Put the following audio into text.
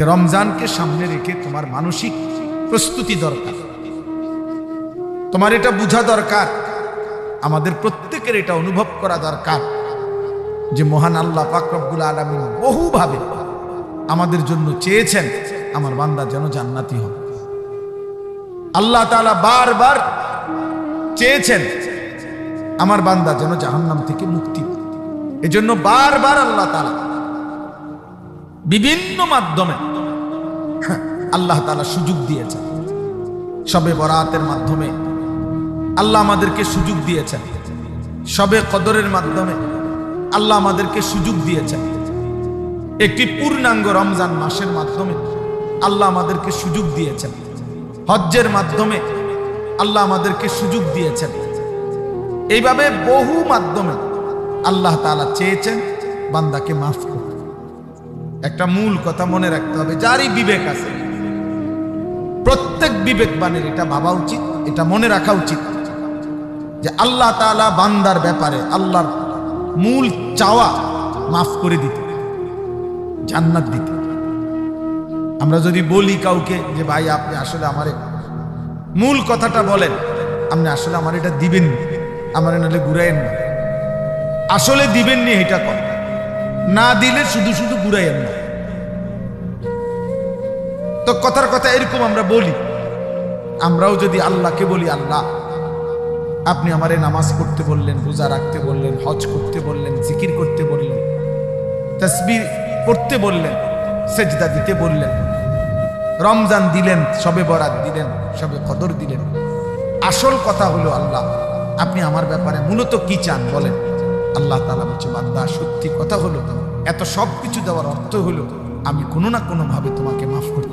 রমজানকে সামনে রেখে তোমার মানসিক প্রস্তুতি দরকার, তোমার এটা বোঝা দরকার, আমাদের প্রত্যেকের এটা অনুভব করা দরকার যে মহান আল্লাহ পাক রব্বুল আলামিন বহুভাবে আমাদের জন্য চেয়েছেন আমার বান্দা যেন জান্নাতি হয়। আল্লাহ তাআলা বারবার চেয়েছেন আমার বান্দা যেন জাহান্নাম থেকে মুক্তি পায়। এজন্য বারবার আল্লাহ তাআলা বিভিন্ন মাধ্যমে আল্লাহ তাআলা সুযোগ দিয়েছেন। শবে বরাতের মাধ্যমে আল্লাহ আমাদেরকে সুযোগ দিয়েছেন, শবে কদরের মাধ্যমে আল্লাহ আমাদেরকে সুযোগ দিয়েছেন, একটি পূর্ণাঙ্গ রমজান মাসের মাধ্যমে আল্লাহ আমাদেরকে সুযোগ দিয়েছেন, হজ্জের মাধ্যমে আল্লাহ আমাদেরকে সুযোগ দিয়েছেন। এইভাবে বহু মাধ্যমে আল্লাহ তাআলা চেয়েছেন বান্দাকে মাফ করতে। একটা মূল কথা মনে রাখতে হবে, যারই বিবেক আছে প্রত্যেক বিবেকবানের এটা ভাবা উচিত, এটা মনে রাখা উচিত যে আল্লাহ তাআলা বান্দার ব্যাপারে আল্লাহর মূল চাওয়া মাফ করে দিতে, জান্নাত দিতে। আমরা যদি বলি কাউকে যে ভাই আপনি আসলে আমারে মূল কথাটা বলেন, আপনি আসলে আমার এটা দিবেন, আমার নাহলে ঘুরাইয়েন না, আসলে দিবেননি এটা কর, না দিলে শুধু শুধু ঘুরাইয়েন না। তো কথার কথা এরকম আমরা বলি। আমরাও যদি আল্লাহকে বলি আল্লাহ আপনি আমারে নামাজ পড়তে বললেন, রোজা রাখতে বললেন, হজ করতে বললেন, জিকির করতে বললেন, তাসবিহ পড়তে বললেন, সেজদা দিতে বললেন, রমজান দিলেন, শবে বরাত দিলেন, শবে কদর দিলেন। আসল কথা হলো আল্লাহ আপনি আমার ব্যাপারে মূলত কি চান বলেন। আল্লাহ তাআলা বলছে বান্দা সত্যি কথা হলো, এত সব কিছু দেওয়ার অর্থ হলো আমি কোনো না কোনো ভাবে তোমাকে মাফ করতে